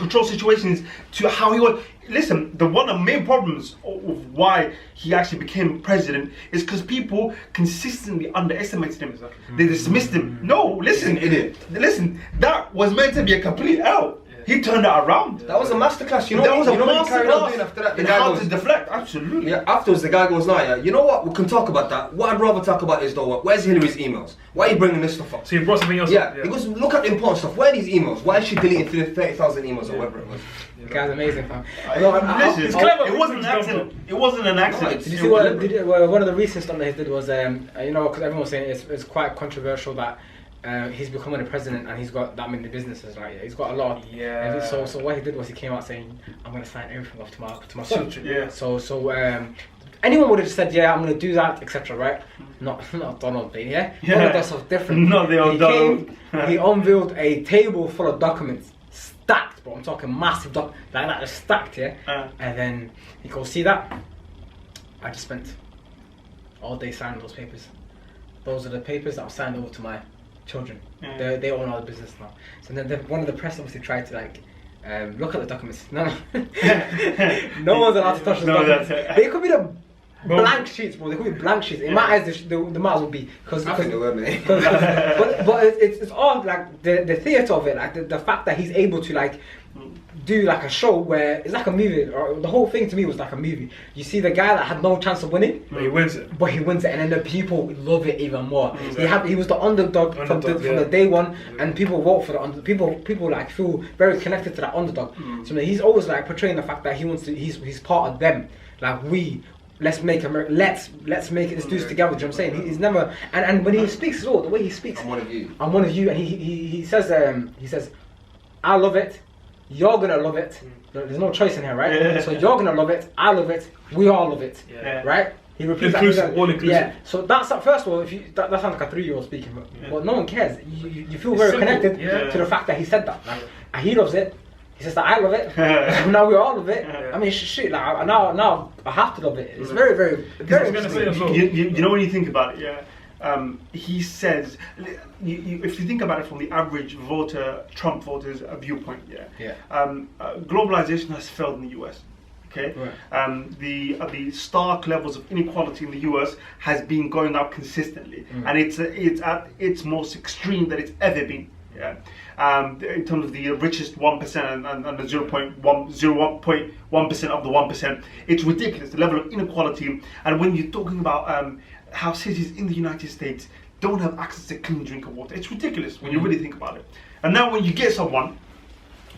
control situations to how he wants. Listen, one of the main problems of why he actually became president is because people consistently underestimated him. They dismissed him. No, listen, idiot. Listen, that was meant to be a complete L. He turned it around. That was a masterclass. You know, that was you know a what he carried on masterclass doing after that? in how to deflect. Absolutely. Yeah. Afterwards, the guy goes, you know what? We can talk about that. What I'd rather talk about is though, where's Hillary's emails? Why are you bringing this stuff up? So you brought something else up? He goes, look at the important stuff. Where are these emails? Why is she deleting 30,000 emails or whatever it was? The guy's amazing, fam. Listen, it's clever. It wasn't an accident. It wasn't an accident. Did you see what one of the recent stuff that he did was, because everyone was saying it's quite controversial that he's becoming a president and he's got that many businesses, right? He's got a lot. So what he did was he came out saying, I'm going to sign everything off to my son. Yeah. So anyone would have said, yeah, I'm going to do that, etc. Right? Not Donald, yeah. Donald does something different. Not the old Donald. He unveiled a table full of documents. Stacked, but I'm talking massive documents, like that, just stacked, and then he goes, see that? I just spent all day signing those papers. Those are the papers that I've signed over to my children. They own all the business now. So then one of the press obviously tried to look at the documents. No one's allowed to touch the documents. They could be the blank sheets, bro. They could be blank sheets. In my eyes, the might as well be I think they were, mate. but it's all like the theatre of it, like the fact that he's able to do like a show where it's like a movie. Or the whole thing to me was like a movie. You see the guy that had no chance of winning, but he wins it. And then the people love it even more. Exactly. He was the underdog from the day one, and people vote for the underdog. People feel very connected to that underdog. So he's always portraying the fact that he wants to. He's part of them. Let's make America. Let's make it. Let's do this together. Do you know what I'm saying? He's never. And when he speaks as well, the way he speaks. I'm one of you. I'm one of you. And he says I love it. You're gonna love it. There's no choice in here, right? Yeah. So you're gonna love it. I love it. We all love it. Yeah. Right? He repeats inclusive, all inclusive. Yeah. So that's first of all, that sounds like a 3-year-old speaking, but no one cares. You feel very connected to the fact that he said that. And he loves it. He says that I love it. Now we all love it. I mean, shit. Now I have to love it. It's very, very, very. You know when you think about it, he says, if you think about it from the average voter, Trump voter's viewpoint, globalization has failed in the US. Okay, right. The stark levels of inequality in the US has been going up consistently, and it's at its most extreme that it's ever been. Yeah. In terms of the richest 1% and the 0.1% of the 1%, it's ridiculous, the level of inequality. And when you're talking about how cities in the United States don't have access to clean drinking water, it's ridiculous when you really think about it. And now when you get someone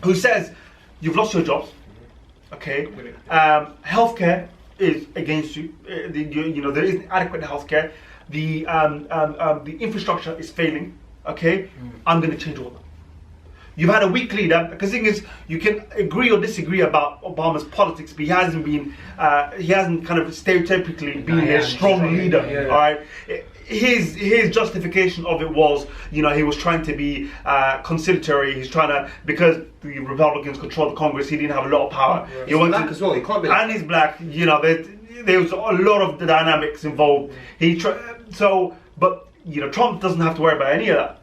who says you've lost your jobs, okay, healthcare is against you, there isn't adequate healthcare, the infrastructure is failing, okay, I'm going to change all that. You've had a weak leader, because the thing is, you can agree or disagree about Obama's politics, but he hasn't kind of stereotypically been a strong leader, all right? His justification of it was, he was trying to be conciliatory. He's trying to, because the Republicans control the Congress, he didn't have a lot of power. Yeah. He's black as well. He can't be. And he's black. There was a lot of the dynamics involved. But Trump doesn't have to worry about any of that.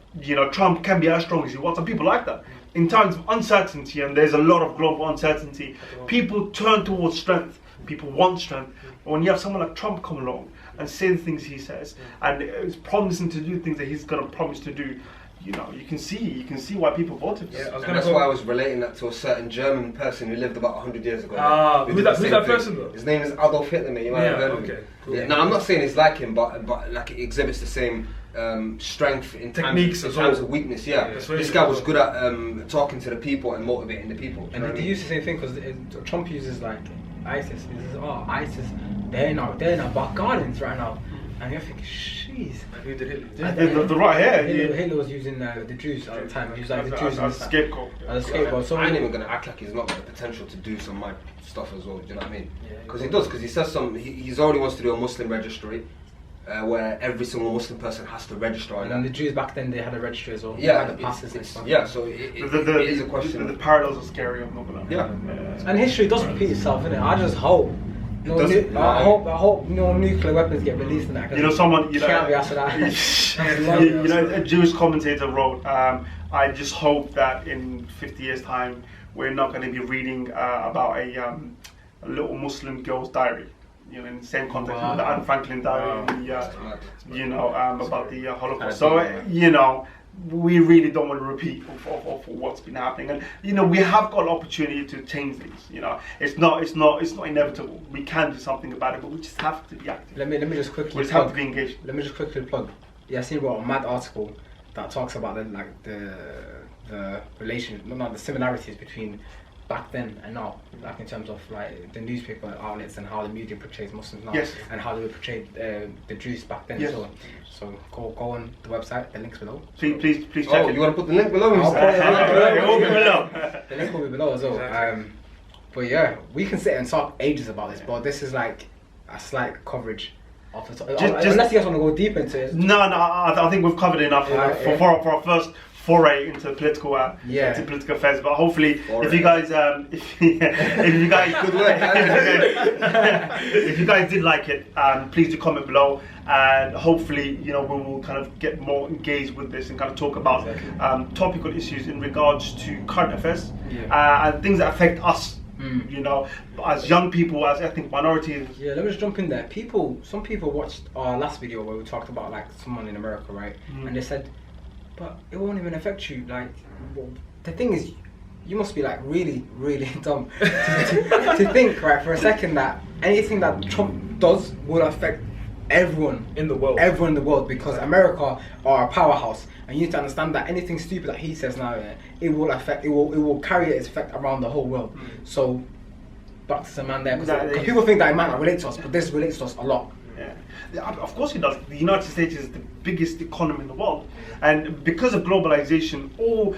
Trump can be as strong as he wants, and people like that. In times of uncertainty, and there's a lot of global uncertainty, people turn towards strength. People want strength. When you have someone like Trump come along and say the things he says, and is promising to do things that he's going to promise to do, you can see why people voted for him. Yeah, that's why I was relating that to a certain German person who lived about 100 years ago. Who's that person though? His name is Adolf Hitler, mate. You might have heard of him. Cool. Yeah, now I'm not saying it's like him, but like it exhibits the same strength in techniques times of weakness. Yeah, this guy was good at talking to the people and motivating the people. And they use the same thing because Trump uses like ISIS. He says, ISIS, they're in our back gardens right now. And you're thinking, jeez. Who did Hitler? The right here. Hitler was using the Jews at the time. He was like the Jews as a scapegoat. As a scapegoat. So I ain't even gonna act like he's not got the potential to do some mad stuff as well. Do you know what I mean? Because he does. Because he says he's already wants to do a Muslim registry, where every single Muslim person has to register on that. And the Jews back then, they had a registry as well. Yeah, the passes and stuff. Yeah. So it is a question. The parallels are scary. I'm not gonna. Yeah. And history does repeat itself, innit? I just hope. I hope no nuclear weapons get released in that. Someone can't be after that. A Jewish commentator wrote, I just hope that in 50 years' time we're not going to be reading about a little Muslim girl's diary. In the same context, the Anne Franklin diary, about the Holocaust. So we really don't want to repeat of what's been happening, and we have got an opportunity to change things. It's not inevitable. We can do something about it, but we just have to be active. Let me just quickly. We just have to be engaged. Let me just quickly plug. Yasin wrote a mad article that talks about the relation, not the similarities between back then and now, like in terms of like the newspaper outlets and how the media portrays Muslims now, and how they would portray the Jews back then. So go on the website. The link's below. Please check it. You want to put the link below? I'll put the link below. The link will be below as well. But yeah, we can sit and talk ages about this, but this is like a slight coverage of the topic. Unless you guys want to go deep into it. No, I think we've covered enough for our first foray into political into political affairs. But hopefully, if you guys good work, if you guys did like it, please do comment below, and hopefully we will kind of get more engaged with this and kind of talk about topical issues in regards to current affairs and things that affect us. As young people, as ethnic minorities. Yeah, let me just jump in there. Some people watched our last video where we talked about like someone in America, right? And they said, but it won't even affect you. Like, the thing is, you must be like really, really dumb to think, right, for a second that anything that Trump does will affect everyone in the world, because America are a powerhouse, and you need to understand that anything stupid that he says now, it will carry its effect around the whole world. So back to Salman there, because people think that it might not relate to us, but this relates to us a lot. Of course it does. The United States is the biggest economy in the world, and because of globalization, all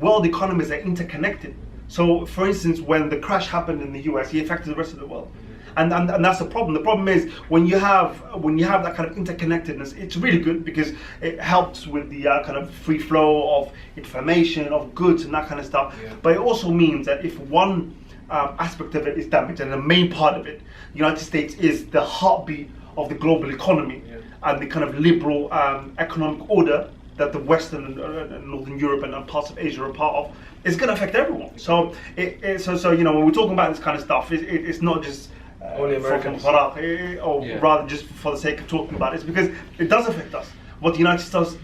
world economies are interconnected. So, for instance, when the crash happened in the US, it affected the rest of the world, and that's the problem. The problem is when you have that kind of interconnectedness, it's really good because it helps with the kind of free flow of information, of goods, and that kind of stuff. But it also means that if one aspect of it is damaged, and the main part of it, the United States is the heartbeat of the global economy and the kind of liberal economic order that the Western and Northern Europe and parts of Asia are part of, it's going to affect everyone. So, you know, when we're talking about this kind of stuff, it's not just only Americans, or rather just for the sake of talking about it. It's because it does affect us. What the United States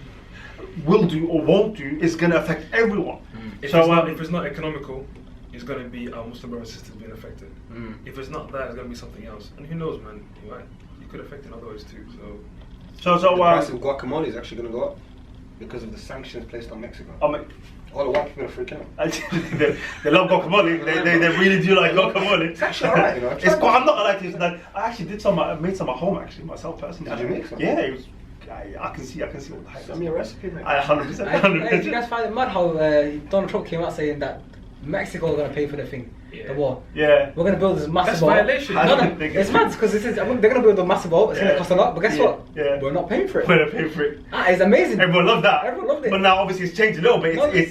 will do or won't do is going to affect everyone. If it's not economical, it's going to be our Muslim brother and sisters being affected. If it's not that, it's going to be something else. And who knows, man? It could affect in other ways too. So the price of guacamole is actually going to go up because of the sanctions placed on Mexico. All the white people are freaking out. They love guacamole. They really do like guacamole. It's actually alright, you know. It's quite. I'm not gonna lie to you. That I actually did some. I made some at home actually myself personally. Did you make some? Yeah, it was. I can see all the hype. Send me a recipe, mate. 100%. Did you guys find it mad how Donald Trump came out saying that Mexico are going to pay for the thing, the war? Yeah. We're going to build this massive That's wall. violation. No, it's mad because they're going to build a massive wall. It's going to cost a lot, but guess what? Yeah. We're not paying for it. We're not paying for it. It's amazing. Everyone loved that. Everyone loved it. But now obviously it's changed a little bit. But they're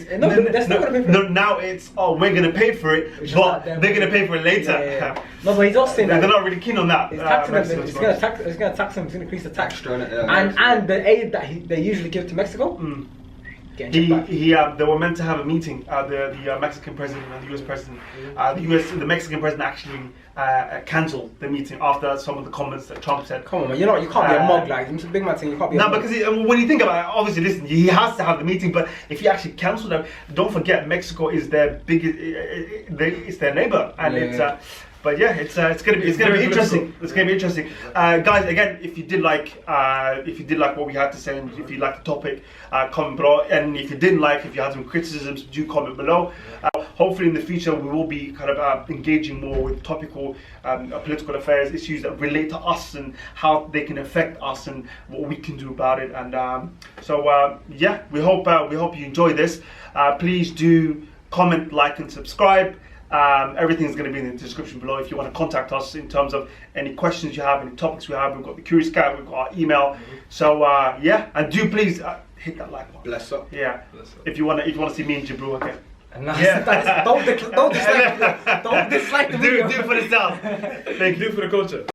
still going to pay for it. Now it's we're going to pay for it, but they're going to pay for it later. Yeah. No, but he's also saying that they're not really keen on that. It's taxing them. It's going to tax them. It's going to increase the tax. And the aid that they usually give to Mexico. They were meant to have a meeting. The Mexican president and the US president. The Mexican president actually cancelled the meeting after some of the comments that Trump said. Come on, man! You know you can't be a mug like it's a big man thing. You can't be. No, because when you think about it, obviously, listen, he has to have the meeting. But if he actually cancelled them, don't forget Mexico is their biggest. It's their neighbor, and it's. But yeah, it's gonna be interesting. It's gonna be interesting, guys. Again, if you did like what we had to say, and if you liked the topic, comment below. And if you didn't like, if you had some criticisms, do comment below. Hopefully, in the future, we will be kind of engaging more with topical political affairs, issues that relate to us and how they can affect us and what we can do about it. And yeah, we hope you enjoy this. Please do comment, like, and subscribe. Everything's going to be in the description below if you want to contact us in terms of any questions you have, any topics we have. We've got the Curious Cat, we've got our email. So yeah, and do please hit that like button. Bless up. Yeah. Bless up. If you want to see me and Jibril, okay. Don't dislike the video. Do it for the sound. Thank you for the culture.